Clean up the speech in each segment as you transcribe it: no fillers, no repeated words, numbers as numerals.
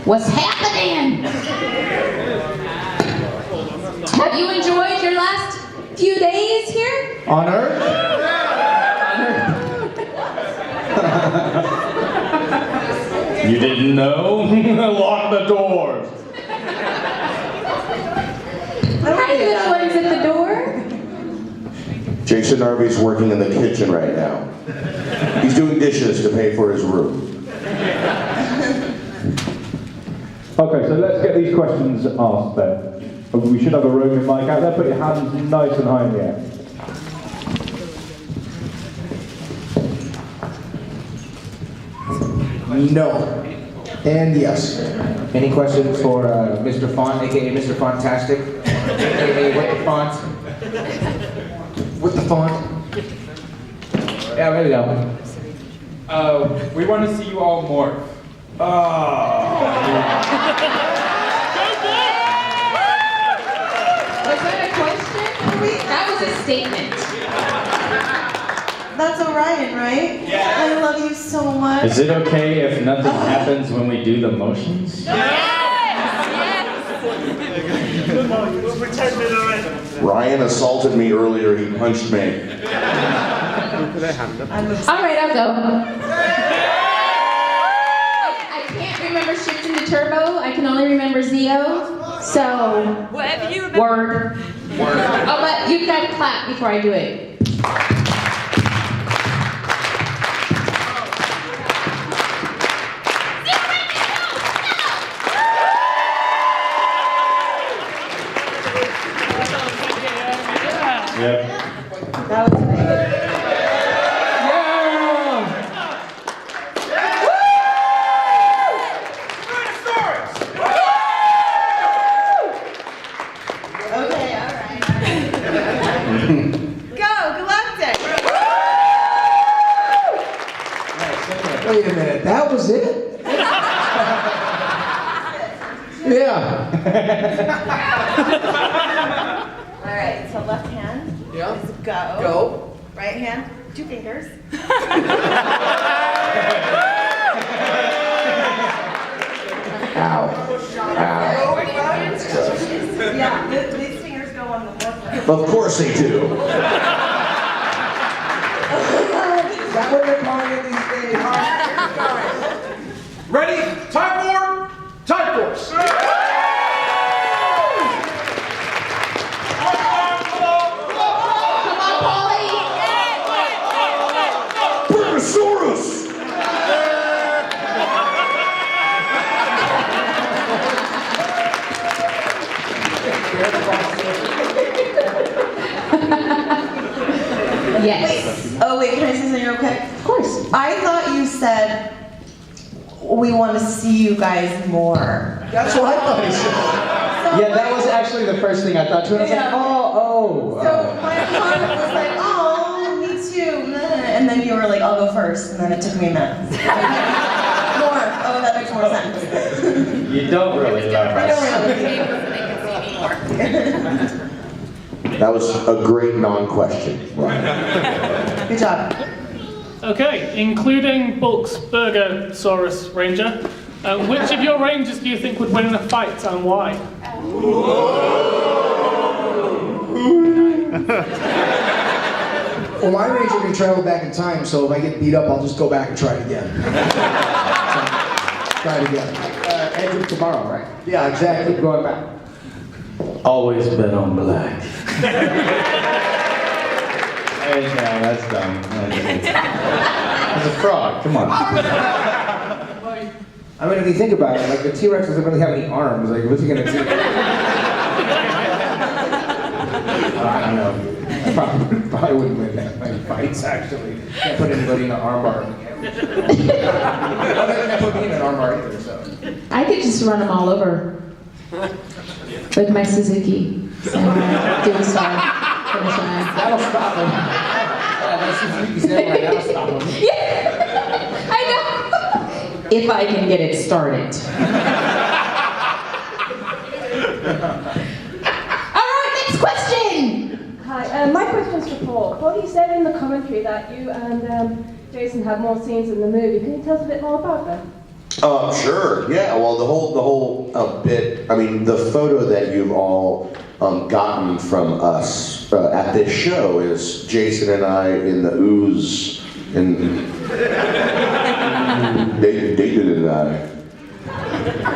What's happening? Have you enjoyed your last few days here? On Earth? You didn't know? Lock the doors. Hi, little ones at the door. Jason Harvey's working in the kitchen right now. He's doing dishes to pay for his room. Okay, so let's get these questions asked then. We should have a roaming mic out there. Put your hands nice and high in the air. No. And yes. Any questions for Mr. Font, aka Mr. Fontastic? aka With the Font? With the Font? Yeah, there we go. We want to see you all morph. Was that a question? That was a statement. That's Orion, right? Yeah. I love you so much. Is it okay if nothing happens when we do the motions? Ryan assaulted me earlier, he punched me. All right, I'll go. I can't remember shift into turbo. I can only remember Zeo. So, Whatever you remember. word. Oh, but you've got to clap before I do it. Yep. That was amazing. Okay, all right. Go, Galactic. Wait a minute, that was it? Yeah. All right, so left hand Yeah. is go. Go. Right hand, 2 fingers. Ow. Ow. Yeah, these fingers go on the left. Of course they do. Is that what they're calling it these days, huh? Ready? Time for Time Force. Come on, Paulie. Brontosaurus! Yes. Oh wait, can I say something real quick? Of course. I thought you said we want to see you guys more. That's what I thought he said. So Yeah, that was actually the first thing I thought too. And I was like, oh. So my comment was like, oh, me too. And then you were like, I'll go first. And then it took me a minute. More. Oh, that makes more sense. You don't really love I us. don't really. That was a great non-question. Good job. Okay, including Bulk's Burgersaurus Ranger, which of your rangers do you think would win in a fight and why? Well, my ranger can travel back in time, so if I get beat up, I'll just go back and try it again. Try it again. Edge of tomorrow, right? Yeah, exactly. Keep going back. Always bet on black. Hey, no, that's dumb. It's a frog, come on. I mean, if you think about it, like the T-Rex doesn't really have any arms. Like, what's he gonna do? I don't know. I probably wouldn't win that many fights, actually. Can't put anybody in an armbar. Can't put me in an armbar either, so. I could just run them all over with my Suzuki. So, do a star. Finish line. That'll stop him. Yeah, that's Suzuki Samurai. That'll stop him. Yeah, I know. If I can get it started. All right, next question. Hi, my question's for Paul. Paul, you said in the commentary that you and Jason had more scenes in the movie. Can you tell us a bit more about them? Sure. Yeah. Well, the whole bit. I mean, the photo that you've all gotten from us at this show is Jason and I in the ooze, and David and I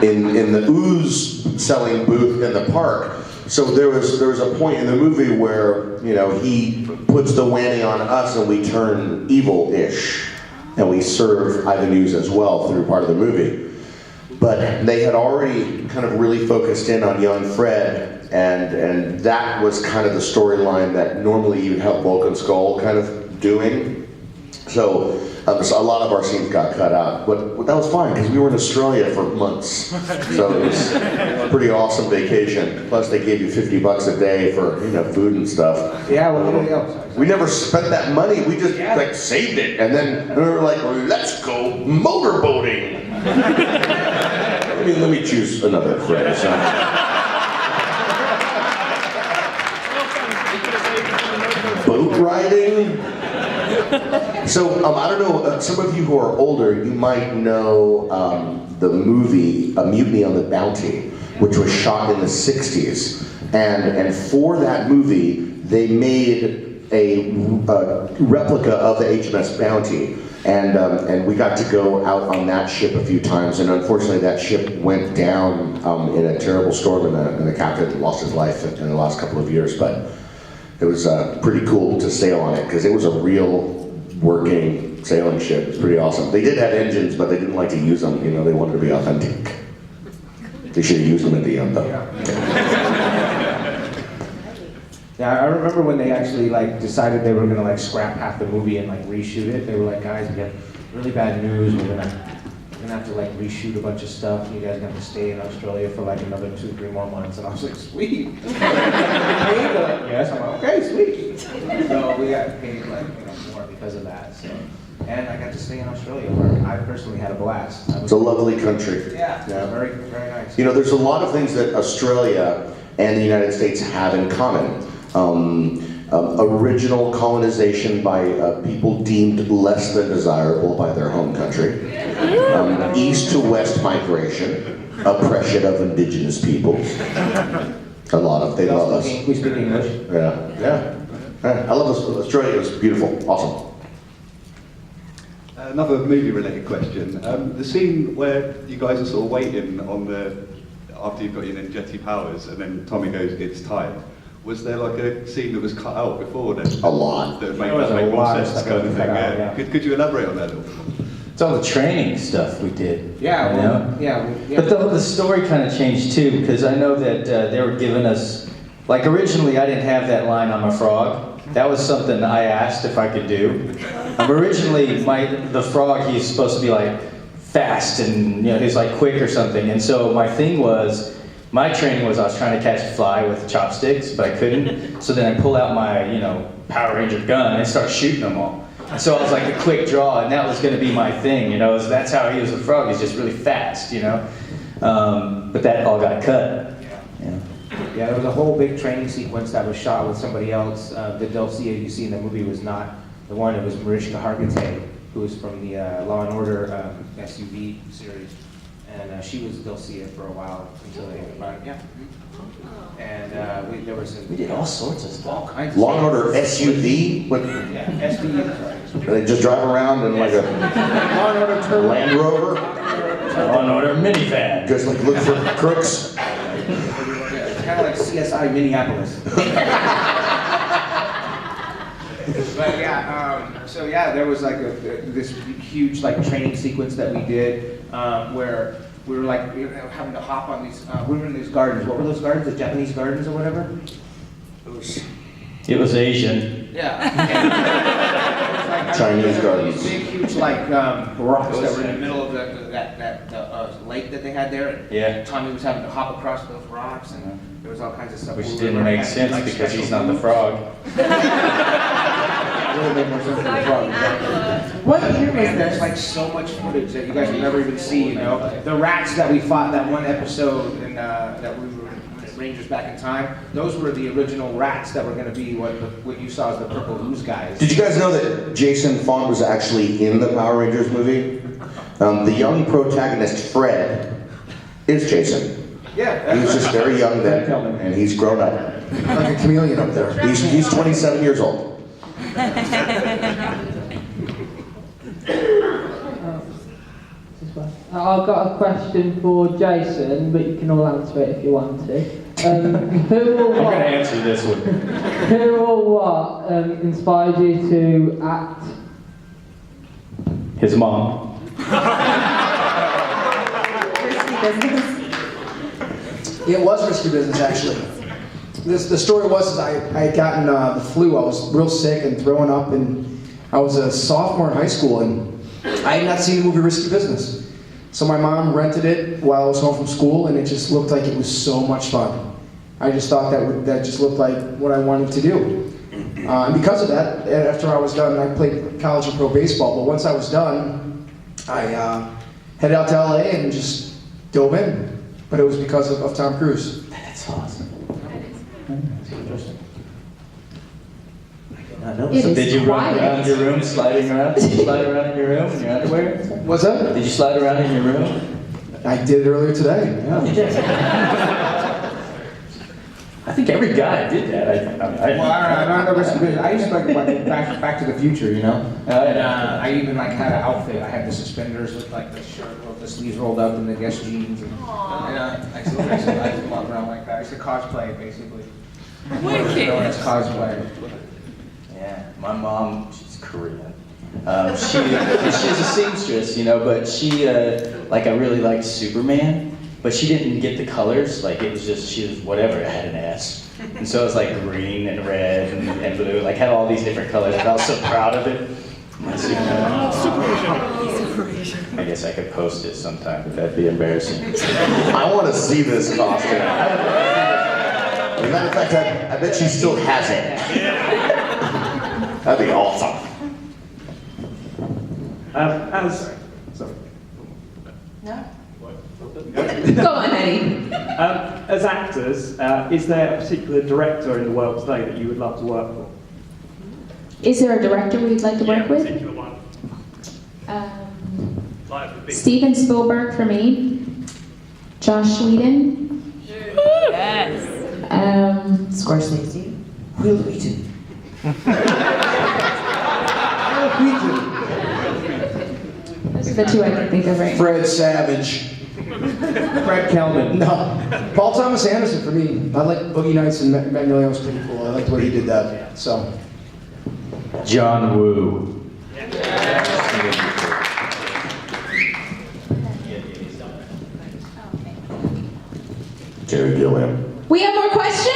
in the ooze selling booth in the park. So there was a point in the movie where he puts the whammy on us and we turn evil-ish. And we serve Ivan Ooze as well through part of the movie. But they had already kind of really focused in on young Fred, and that was kind of the storyline that normally you would have Bulk and Skull kind of doing. So a lot of our scenes got cut out, but that was fine because we were in Australia for months. So it was a pretty awesome vacation. Plus they gave you $50 a day for food and stuff. Yeah, well, we never spent that money. We just saved it, and then we were like, let's go motorboating. Let me choose another phrase. Boat riding. So I don't know. Some of you who are older, you might know the movie A Mutiny on the Bounty, which was shot in the '60s, and for that movie they made a replica of the HMS Bounty, and we got to go out on that ship a few times, and unfortunately that ship went down in a terrible storm, and the captain lost his life in the last couple of years. But it was pretty cool to sail on it because it was a real working sailing ship. It's pretty awesome. They did have engines, but they didn't like to use them. They wanted to be authentic. They should have used them at the end, though. Yeah, I remember when they actually decided they were gonna scrap half the movie and reshoot it. They were like, guys, we got really bad news. We're gonna have to reshoot a bunch of stuff. And you guys have to stay in Australia for another 2-3 more months. And I was like, sweet. They're like, yes. I'm like, okay, sweet. So we got paid more because of that. So. And I got to stay in Australia where I personally had a blast. It's a lovely country. Yeah. Very, very nice. There's a lot of things that Australia and the United States have in common. Original colonization by people deemed less than desirable by their home country. East to west migration. Oppression of indigenous peoples. They love us. We speak English. Yeah. I love Australia. It was beautiful. Awesome. Another movie-related question. The scene where you guys are sort of waiting after you've got your ninjetti powers, and then Tommy goes, "It's time." Was there a scene that was cut out before then? A lot. That would make more sense, kind of thing. Yeah. Could you elaborate on that a little bit more? It's all the training stuff we did. Yeah, But the story kind of changed too, because I know that they were giving us, originally I didn't have that line, "I'm a frog." That was something I asked if I could do. Originally, the frog, he's supposed to be fast and he's quick or something. And so my training was I was trying to catch a fly with chopsticks, but I couldn't. So then I pull out my Power Ranger gun and start shooting them all. So I was a quick draw, and that was going to be my thing. That's how he was a frog. He's just really fast. But that all got cut. Yeah, there was a whole big training sequence that was shot with somebody else. The Dulcia you see in the movie was not the one. It was Mariska Hargitay, who was from the Law and Order SUV series, and she was Dulcia for a while until they brought it. Yeah. And we did all sorts of stuff. All kinds of Law and Order SUV? Yeah, S.P.D. They just drive around in a Law and Order Turbo. Land Rover? Law and Order minivan. Just look for crooks? It's kind of like CSI Minneapolis. But yeah, there was this huge training sequence that we did where we were having to hop on these. We were in these gardens. What were those gardens? The Japanese gardens or whatever? It was Asian. Yeah. Chinese gardens. These big, huge rocks that were in the middle of that lake that they had there. Yeah. Tommy was having to hop across those rocks, and there was all kinds of stuff. Which didn't make sense because he's not the frog. A little bit more sense than the frog. What year was And this? there's so much footage that you guys will never even see. The rats that we fought that one episode, and that we were Rangers Back in Time. Those were the original rats that were going to be what you saw as the Purple Ooze guys. Did you guys know that Jason Font was actually in the Power Rangers movie? The young protagonist, Fred, is Jason. Yeah, He was just very young then, and he's grown up. Like a chameleon up there. He's 27 years old. I've got a question for Jason, but you can all answer it if you want to. Who or I'm what, going to answer this one. who or what inspired you to act? His mom. Risky business. It was risky business, actually. The story was I had gotten the flu. I was real sick and throwing up, and I was a sophomore in high school, and I had not seen the movie Risky Business. So my mom rented it while I was home from school, and it just looked like it was so much fun. I just thought that just looked like what I wanted to do. And because of that, after I was done, I played college and pro baseball, but once I was done, I headed out to LA and just dove in. But it was because of Tom Cruise. That's awesome. That's interesting. It So is did you run quiet. around your room, sliding around? Did you slide around in your room in your underwear? What's that? Did you slide around in your room? I did it earlier today. Yeah. I think every guy did that. I Well, I don't know Risky Business. I used to like back to the Future, you know? And I even like had an outfit. I had the suspenders with like the shirt, with the sleeves rolled up, and the Guess jeans. And I used to walk around like that. I used to cosplay, basically. Known as cosplay. Yeah, my mom, she's Korean. She's a seamstress, you know, but she, like, I really liked Superman, but she didn't get the colors. Like, it was just, she was whatever, it had an S. And so it was like green and red and blue, like, had all these different colors, and I was so proud of it. My Superman. I guess I could post it sometime, but that'd be embarrassing. I want to see this costume. As a matter of fact, I bet she still has it. That'd be awesome. No? Go on, Eddie. As actors, is there a particular director in the world today that you would love to work for? Is there a director we'd like to work A with? particular one. Like the big- Steven Spielberg for me. Josh Whedon. Yes. Scorsese. Will Wheaton. Those are the two I can think of right now. Fred Savage. Fred Kelman. No. Paul Thomas Anderson for me. I like Boogie Nights and Magnolia was pretty cool. I liked the way he did that. So. John Woo. Jerry Gilliam. We have more questions?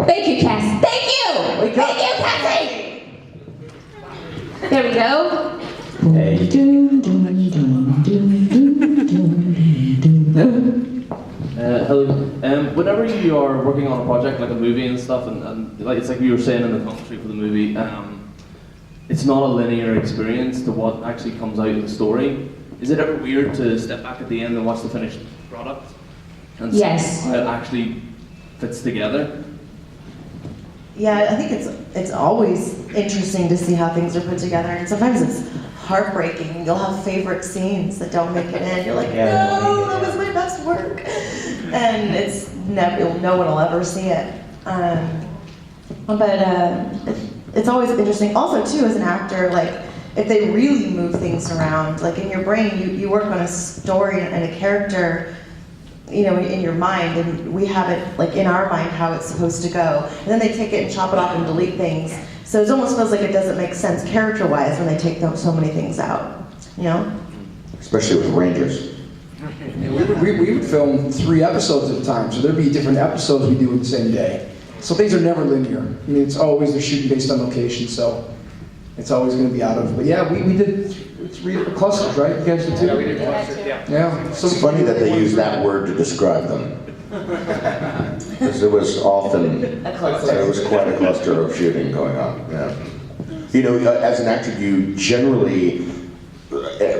Thank you, Cass. Thank you! Thank you, Cassie! There we go. Hey. Hello. Whenever you are working on a project like a movie and stuff, and like it's like you were saying in the commentary for the movie, it's not a linear experience to what actually comes out in the story. Is it ever weird to step back at the end and watch the finished product and see Yes. how it actually fits together? Yeah, I think it's always interesting to see how things are put together, and sometimes it's heartbreaking. You'll have favorite scenes that don't make it in. You're like, no, that was my best work, and it's never, no one will ever see it. It's always interesting. Also, too, as an actor, like if they really move things around, like in your brain, you work on a story and a character, you know, in your mind, and we have it like in our mind how it's supposed to go, and then they take it and chop it off and delete things. So it almost feels like it doesn't make sense character-wise when they take so many things out, you know? Especially with Rangers. We would film 3 episodes at a time, so there'd be different episodes we do in the same day. So things are never linear. I mean, it's always, they're shooting based on location, so it's always going to be out of. But yeah, we did 3 clusters, right? You guys did too? Yeah, we did clusters, yeah. Yeah. So It's funny that they use that word to describe them. Because it was often, it was quite a cluster of shooting going on, yeah. You know, as an actor, you generally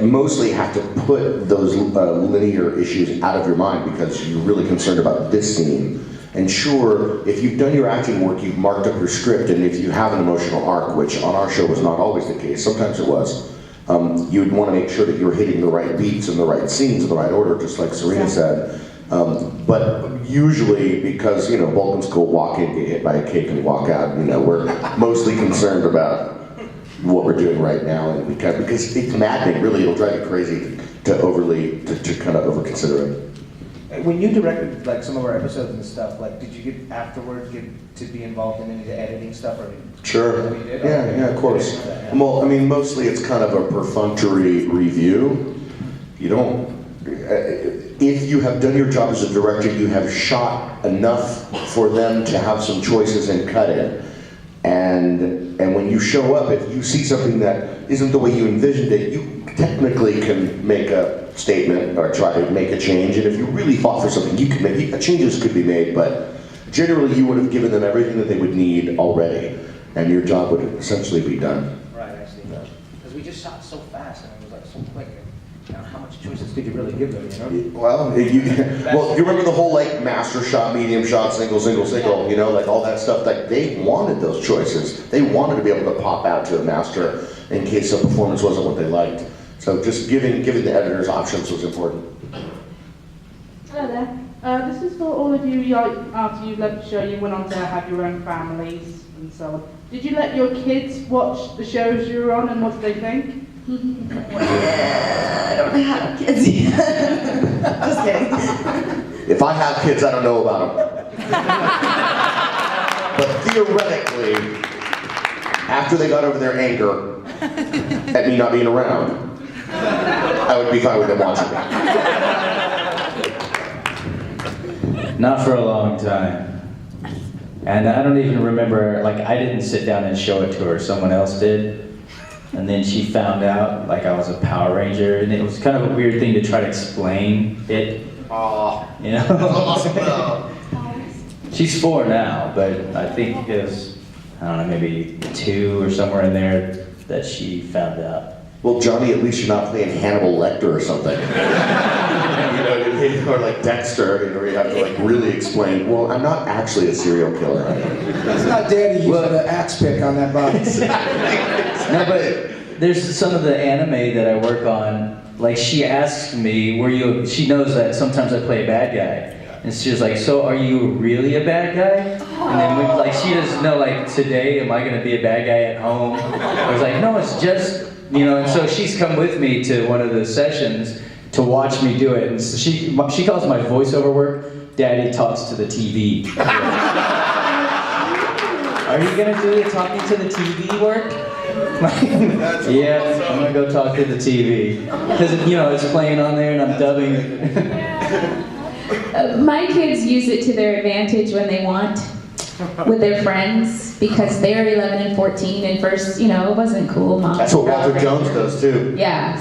mostly have to put those linear issues out of your mind because you're really concerned about this scene. And sure, if you've done your acting work, you've marked up your script, and if you have an emotional arc, which on our show was not always the case, sometimes it was, you'd want to make sure that you're hitting the right beats and the right scenes in the right order, just like Serena said. But usually, because Vulcans go walk in, get hit by a cake, and walk out, we're mostly concerned about what we're doing right now, and because it's maddening. Really, it'll drive you crazy to kind of overconsider it. When you directed like some of our episodes and stuff, like did you get afterwards get to be involved in any of the editing stuff, or? Sure. You did? Yeah, of course. Well, I mean, mostly it's kind of a perfunctory review. You don't. If you have done your job as a director, you have shot enough for them to have some choices in cutting. And when you show up, if you see something that isn't the way you envisioned it, you technically can make a statement or try to make a change. And if you really fought for something, you can make changes could be made. But generally, you would have given them everything that they would need already, and your job would essentially be done. Right, actually, because we just shot so fast and it was like so quick. How much choices did you really give them? Well, you remember the whole like master shot, medium shot, single, like all that stuff. Like they wanted those choices. They wanted to be able to pop out to a master in case the performance wasn't what they liked. So just giving the editors options was important. Hello there. This is for all of you. After you left the show, you went on to have your own families and so on. Did you let your kids watch the shows you were on, and what did they think? I don't have kids yet. Just kidding. If I have kids, I don't know about them. But theoretically, after they got over their anger at me not being around, I would be fine with them watching me. Not for a long time. And I don't even remember, like I didn't sit down and show it to her, someone else did. And then she found out like I was a Power Ranger, and it was kind of a weird thing to try to explain it. She's 4 now, but I think it was, I don't know, maybe 2 or somewhere in there that she found out. Well, Johnny, at least you're not playing Hannibal Lecter or something. Or like Dexter, where you have to like really explain, well, I'm not actually a serial killer. It's not Daddy using the axe pick on that body. No, but there's some of the anime that I work on, like she asks me, she knows that sometimes I play a bad guy. And she was like, so are you really a bad guy? And then she doesn't know, like, today, am I gonna be a bad guy at home? I was like, no, it's just, and so she's come with me to one of the sessions to watch me do it. And so she calls my voiceover work, Daddy talks to the TV. Are you gonna do the talking to the TV work? Yeah, I'm gonna go talk to the TV. Because, it's playing on there and I'm dubbing. My kids use it to their advantage when they want with their friends, because they're 11 and 14, and first, it wasn't cool, Mom. That's what Walter Jones does too. Yeah.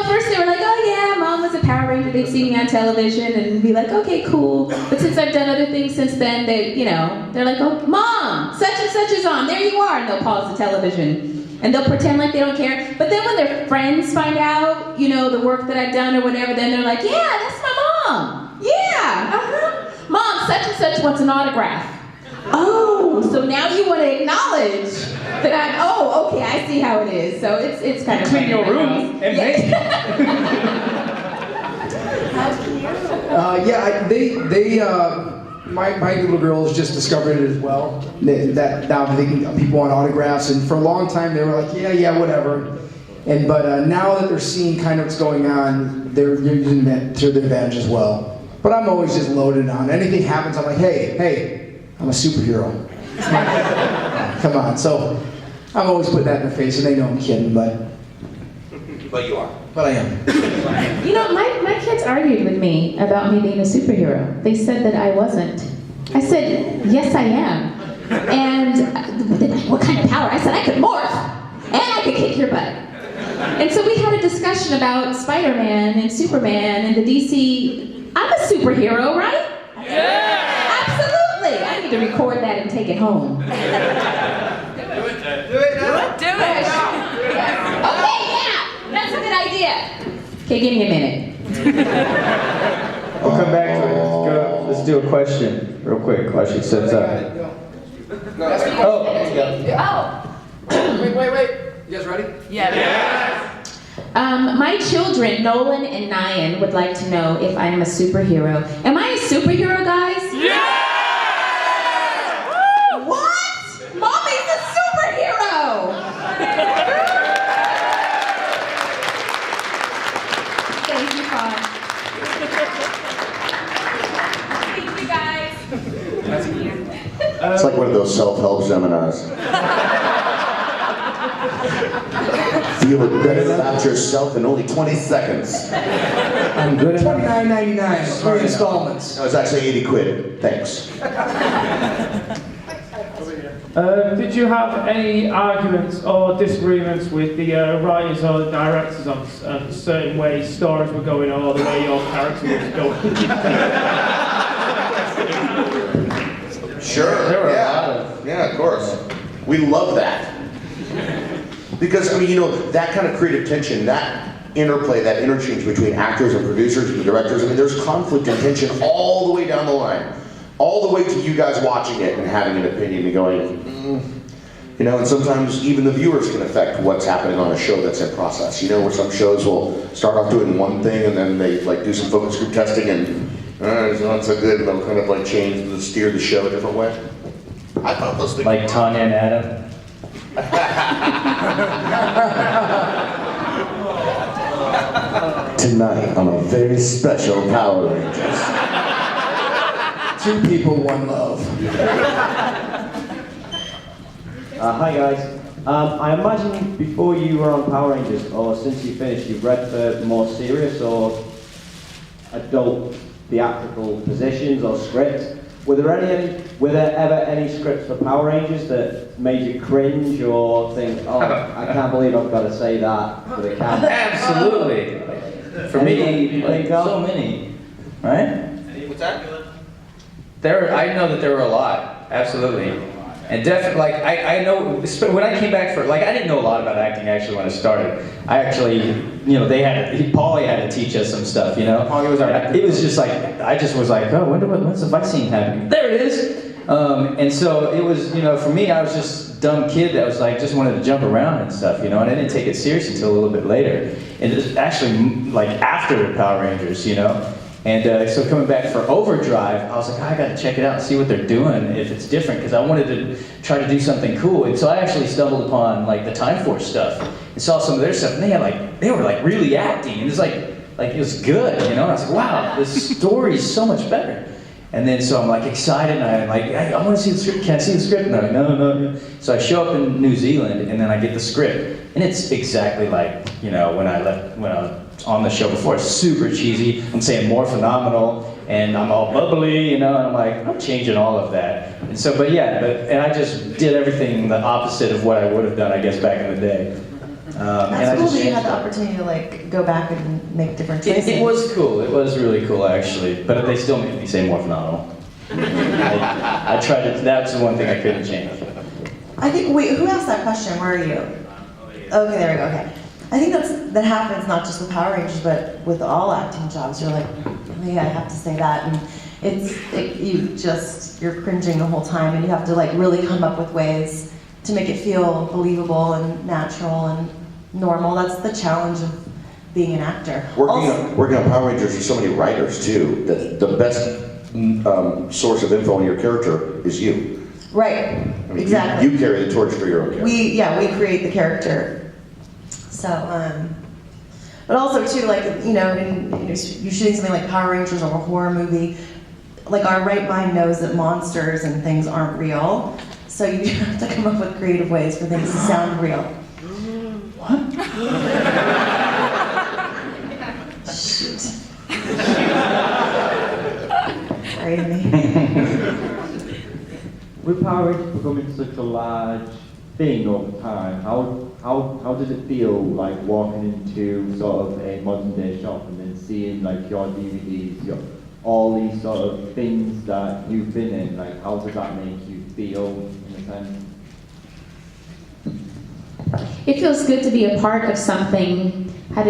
First they were like, oh yeah, Mom was a Power Ranger, they'd see me on television and be like, okay, cool. But since I've done other things since then, they're like, oh, Mom, such and such is on, there you are, and they'll pause the television. And they'll pretend like they don't care. But then when their friends find out, the work that I've done or whatever, then they're like, yeah, that's my mom. Yeah, Mom, such and such wants an autograph. Oh, so now you want to acknowledge that okay, I see how it is. So it's kind of clean your room and My little girl has just discovered it as well. That now people want autographs, and for a long time they were like, yeah, whatever. But now that they're seeing kind of what's going on, they're using that to their advantage as well. But I'm always just loaded on. Anything happens, I'm like, hey, I'm a superhero. Come on. So I've always put that in their face, and they know I'm kidding, but you are. But I am. My kids argued with me about me being a superhero. They said that I wasn't. I said, yes, I am. And what kind of power? I said, I could morph, and I could kick your butt. And so we had a discussion about Spider-Man and Superman and the DC. I'm a superhero, right? Yeah! Absolutely! I need to record that and take it home. Do it. Okay, yeah! That's a good idea. Okay, give me a minute. We'll come back to it. Let's do a question real quick while she sets up. Oh, there you go. Wait. You guys ready? My children, Nolan and Nyan, would like to know if I am a superhero. Am I a superhero, guys? What? Mommy's a superhero! Thank you, Pop. Thank you, guys. It's like one of those self-help seminars. Feel better about yourself in only 20 seconds. I'm good at $29.99, 3 installments. No, it's actually 80 quid. Thanks. Did you have any arguments or disagreements with the writers or the directors on certain ways stories were going or the way your character was going? Sure. There were a lot of... Yeah, of course. We love that. Because, I mean, you know, that kind of creative tension, that interplay, that interchange between actors and producers and directors, I mean, there's conflict and tension all the way down the line. All the way to you guys watching it and having an opinion and going, you know, and sometimes even the viewers can affect what's happening on a show that's in process. You know, where some shows will start off doing one thing and then they like do some focus group testing and it's not so good, and they'll kind of like change and steer the show a different way. I thought those things Like Tanya and Adam. Tonight on a very special Power Rangers. 2 people, 1 love. Hi guys. I imagine before you were on Power Rangers, or since you finished, you've read for more serious or adult theatrical positions or scripts. Were there ever any scripts for Power Rangers that made you cringe or think, oh, I can't believe I've got to say that for the camera? Absolutely. For me, like, so many, right? What's that? I know that there were a lot, absolutely. And definitely, like, I know, when I came back I didn't know a lot about acting actually when I started. I actually, you know, Paulie had to teach us some stuff, you know? Paulie was our actor. It was just like, I just was like, oh, when's the fight scene happening? There it is! And so it was, you know, for me, I was just a dumb kid that was like, just wanted to jump around and stuff, you know? And I didn't take it serious until a little bit later. And it was actually, like, after Power Rangers, you know? And so coming back for Overdrive, I was like, I gotta check it out and see what they're doing, if it's different, because I wanted to try to do something cool. And so I actually stumbled upon like the Time Force stuff and saw some of their stuff, and they were like really acting, and it was like it was good, you know? And I was like, wow, this story is so much better. And then so I'm like excited, and I'm like, I want to see the script. Can I see the script? And they're like, no. So I show up in New Zealand, and then I get the script, and it's exactly like, you know, when I was on the show before. It's super cheesy. I'm saying more phenomenal, and I'm all bubbly, you know, and I'm like, I'm changing all of that. And so, and I just did everything the opposite of what I would have done, I guess, back in the day. That's cool that you had the opportunity to like go back and make different choices. It was cool. It was really cool, actually. But they still made me say more phenomenal. I tried to. That's the one thing I couldn't change. I think. Wait, who asked that question? Where are you? Okay, there we go. Okay. I think that happens not just with Power Rangers, but with all acting jobs. You're like, oh, yeah, I have to say that, and you're cringing the whole time, and you have to like really come up with ways to make it feel believable and natural and normal. That's the challenge of being an actor. Working on Power Rangers, there's so many writers too, that the best source of info on your character is you. Right, I mean, exactly. You carry the torch for your own character. We create the character. So, but also too, like, you know, you're shooting something like Power Rangers or a horror movie, like our right mind knows that monsters and things aren't real. So you have to come up with creative ways for things to sound real. What? Shoot. Sorry to me. With Power Rangers becoming such a large thing over time, how does it feel like walking into sort of a modern day shop and then seeing like your DVDs, all these sort of things that you've been in? Like, how does that make you feel in a sense? It feels good to be a part of something. How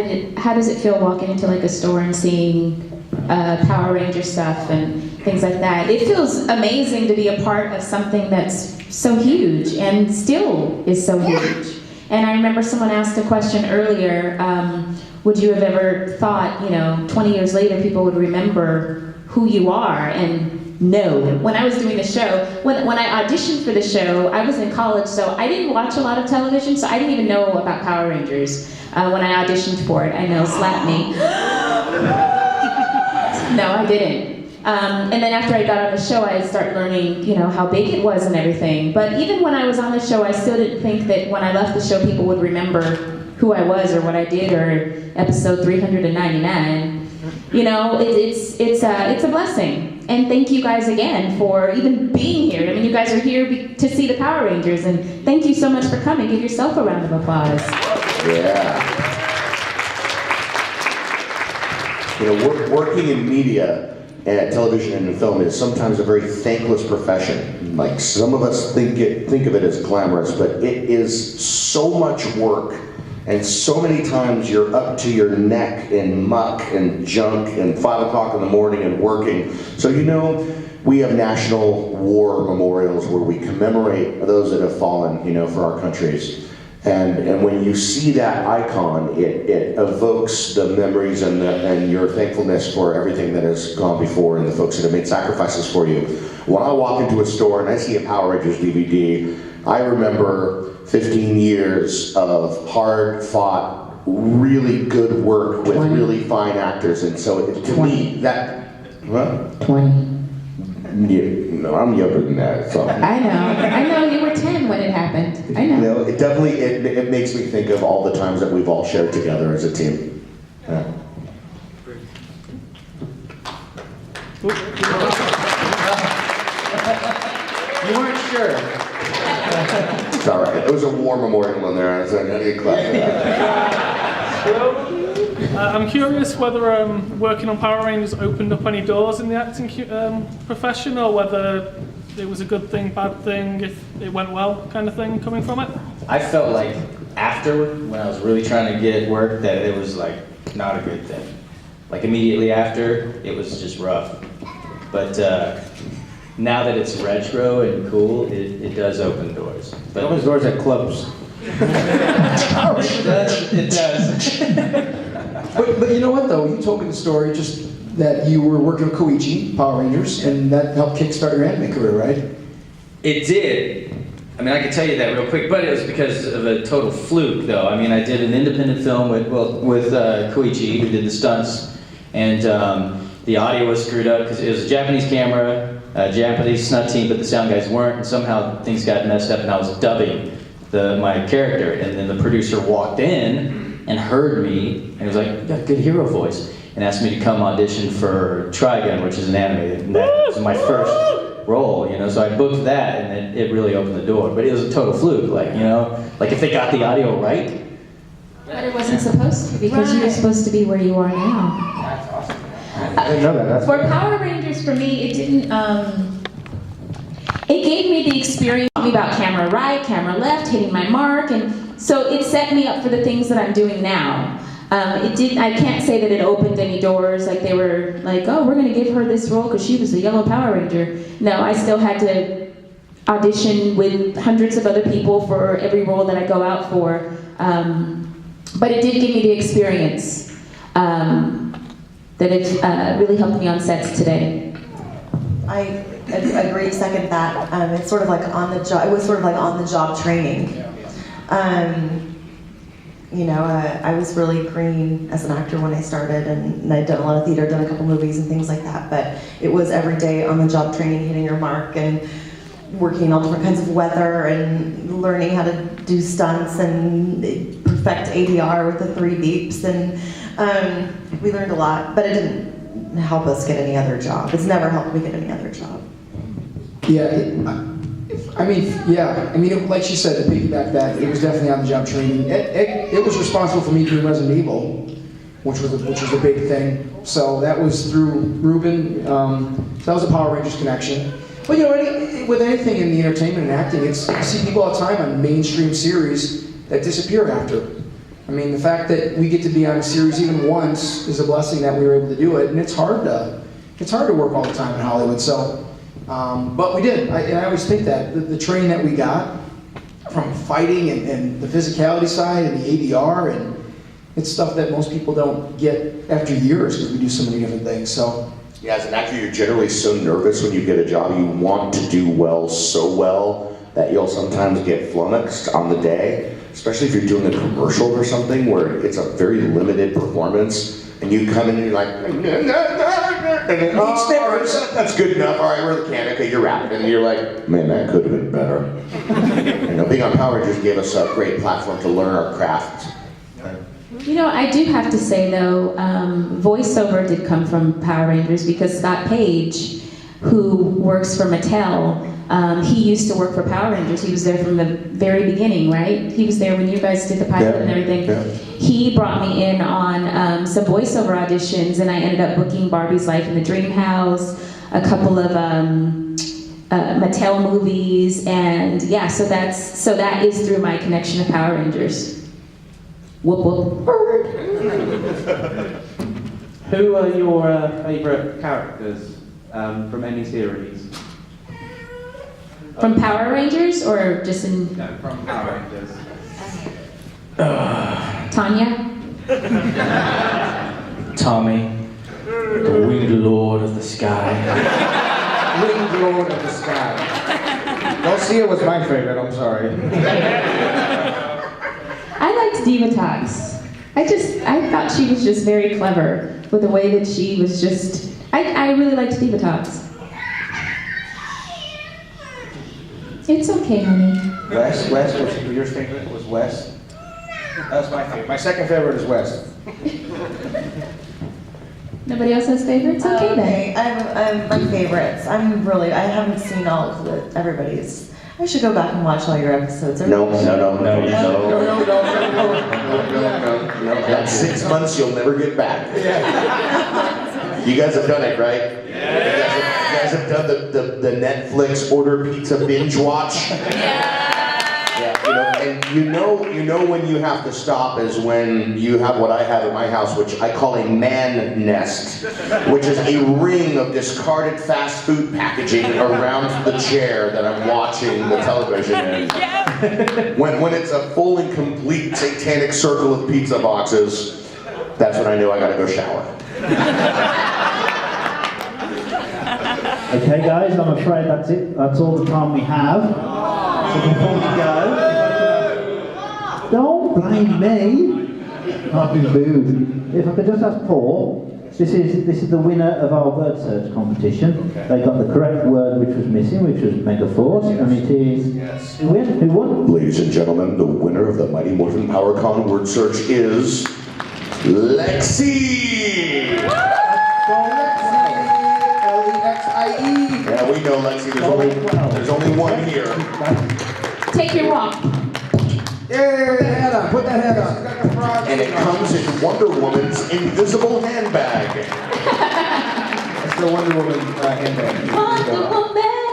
does it feel walking into like a store and seeing Power Ranger stuff and things like that? It feels amazing to be a part of something that's so huge and still is so huge. And I remember someone asked a question earlier, would you have ever thought, 20 years later people would remember who you are? And no. When I was doing the show, when I auditioned for the show, I was in college, so I didn't watch a lot of television, so I didn't even know about Power Rangers when I auditioned for it. I know, slap me. No, I didn't. And then after I got on the show, I started learning, how big it was and everything. But even when I was on the show, I still didn't think that when I left the show, people would remember who I was or what I did or episode 399. It's a blessing. And thank you guys again for even being here. I mean, you guys are here to see the Power Rangers, and thank you so much for coming. Give yourself a round of applause. Yeah. Working in media, and television and film is sometimes a very thankless profession. Like, some of us think of it as glamorous, but it is so much work, and so many times you're up to your neck in muck and junk and 5 o'clock in the morning and working. So we have national war memorials where we commemorate those that have fallen, for our countries. And when you see that icon, it evokes the memories and your thankfulness for everything that has gone before and the folks that have made sacrifices for you. When I walk into a store and I see a Power Rangers DVD, I remember 15 years of hard-fought, really good work with 20. really fine actors. And so to 20. me, that... What? 20. Yeah, no, I'm younger than that. So. I know, you were 10 when it happened. I know. It definitely, it makes me think of all the times that we've all shared together as a team. Yeah. You weren't sure. It's all right. There was a war memorial in there. I was like, I need to clap for that. I'm curious whether working on Power Rangers opened up any doors in the acting profession, or whether it was a good thing, bad thing, if it went well, kind of thing coming from it. I felt like afterward, when I was really trying to get work, that it was like not a good thing. Like immediately after, it was just rough. But now that it's retro and cool, it does open doors. But It opens doors at clubs. It does. But you know what though? You told me the story just that you were working with Koichi, Power Rangers, and that helped kickstart your anime career, right? It did. I mean, I could tell you that real quick, but it was because of a total fluke, though. I mean, I did an independent film with Koichi, who did the stunts, and the audio was screwed up because it was a Japanese camera, a Japanese stunt team, but the sound guys weren't, and somehow things got messed up, and I was dubbing my character, and then the producer walked in and heard me, and he was like, "You got a good hero voice," and asked me to come audition for Trigun, which is an anime, and that was my first role, so I booked that, and it really opened the door. But it was a total fluke, like if they got the audio right. But it wasn't supposed to, because you were supposed to be where you are now. That's awesome. I didn't know that. For Power Rangers, for me, it didn't, it gave me the experience about camera right, camera left, hitting my mark, and so it set me up for the things that I'm doing now. I can't say that it opened any doors, like they were like, oh, we're gonna give her this role because she was a yellow Power Ranger. No, I still had to audition with hundreds of other people for every role that I go out for. But it did give me the experience that it really helped me on sets today. I agree, second that. It's sort of like on the job. It was sort of like on the job training. I was really green as an actor when I started, and I'd done a lot of theater, done a couple movies and things like that. But it was every day on the job training, hitting your mark, and working in all different kinds of weather, and learning how to do stunts and perfect ADR with the 3 beeps, and we learned a lot. But it didn't help us get any other job. It's never helped me get any other job. Like she said, to piggyback that, it was definitely on the job training. It was responsible for me doing Resident Evil, which was a big thing. So that was through Ruben. That was a Power Rangers connection. But with anything in the entertainment and acting, you see people all the time on mainstream series that disappear after. I mean, the fact that we get to be on a series even once is a blessing that we were able to do it, and it's hard to work all the time in Hollywood. So But we did. I always think that the training that we got from fighting and the physicality side and the ADR, and it's stuff that most people don't get after years because we do so many different things. So. Yeah, as an actor, you're generally so nervous when you get a job. You want to do well so well that you'll sometimes get flummoxed on the day, especially if you're doing a commercial or something where it's a very limited performance, and you come in and you're like, and then, all right, that's good enough. All right, we're the can. Okay, you're rapping, and you're like, man, that could have been better. Being on Power Rangers gave us a great platform to learn our craft. You know, I do have to say though, voiceover did come from Power Rangers because Scott Page, who works for Mattel, he used to work for Power Rangers. He was there from the very beginning, right? He was there when you guys did the pilot and everything. Yeah. He brought me in on some voiceover auditions, and I ended up booking Barbie's Life in the Dream House, a couple of Mattel movies, and yeah, so that is through my connection to Power Rangers. Whoop whoop. Bird. Who are your favourite characters from any series? From Power Rangers or just in? No, from Power Rangers. Tanya? Tommy, the winged lord of the sky. Winged Lord of the Sky. Garcia was my favorite, I'm sorry. I liked Divatox. I thought she was just very clever with the way that she was just, I really liked Divatox. It's okay, honey. Wes was your favorite? Was Wes? That's my favorite. My second favorite is Wes. Nobody else has favorites? Okay then. I'm my favorites. I haven't seen all of everybody's. I should go back and watch all your episodes. No. That's 6 months you'll never get back. You guys have done it, right? You guys have done the Netflix order pizza binge watch. And you know when you have to stop is when you have what I have at my house, which I call a man nest, which is a ring of discarded fast food packaging around the chair that I'm watching the television in. When it's a full and complete satanic circle of pizza boxes, that's when I know I gotta go shower. Okay guys, I'm afraid that's it. That's all the time we have. So before we go, don't blame me. I've been booed. If I could just ask Paul, this is the winner of our word search competition. They got the correct word which was missing, which was Megaforce, and it is who won? Ladies and gentlemen, the winner of the Mighty Morphin Power Con word search is Lexi! L-E-X-I-E. Yeah, we know Lexi. There's only one here. Take your walk. Yeah, put that hat on. Put that hat on. And it comes in Wonder Woman's invisible handbag. That's the Wonder Woman handbag. Wonder Woman.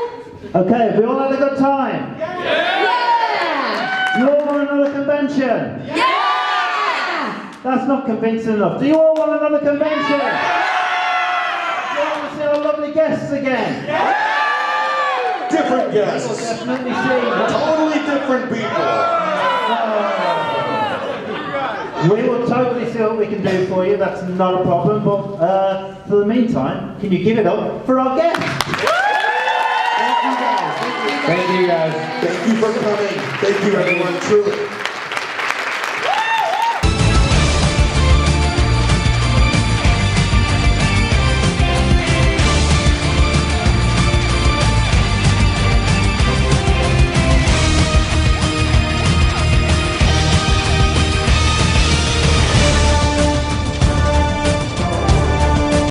Okay, have we all had a good time? Yeah! You all want another convention? Yeah! That's not convincing enough. Do you all want another convention? Do you want to see our lovely guests again? Different guests. We'll definitely see. Totally different people. We will totally see what we can do for you. That's not a problem. But for the meantime, can you give it up for our guests? Thank you guys. Thank you for coming. Thank you, everyone. Truly.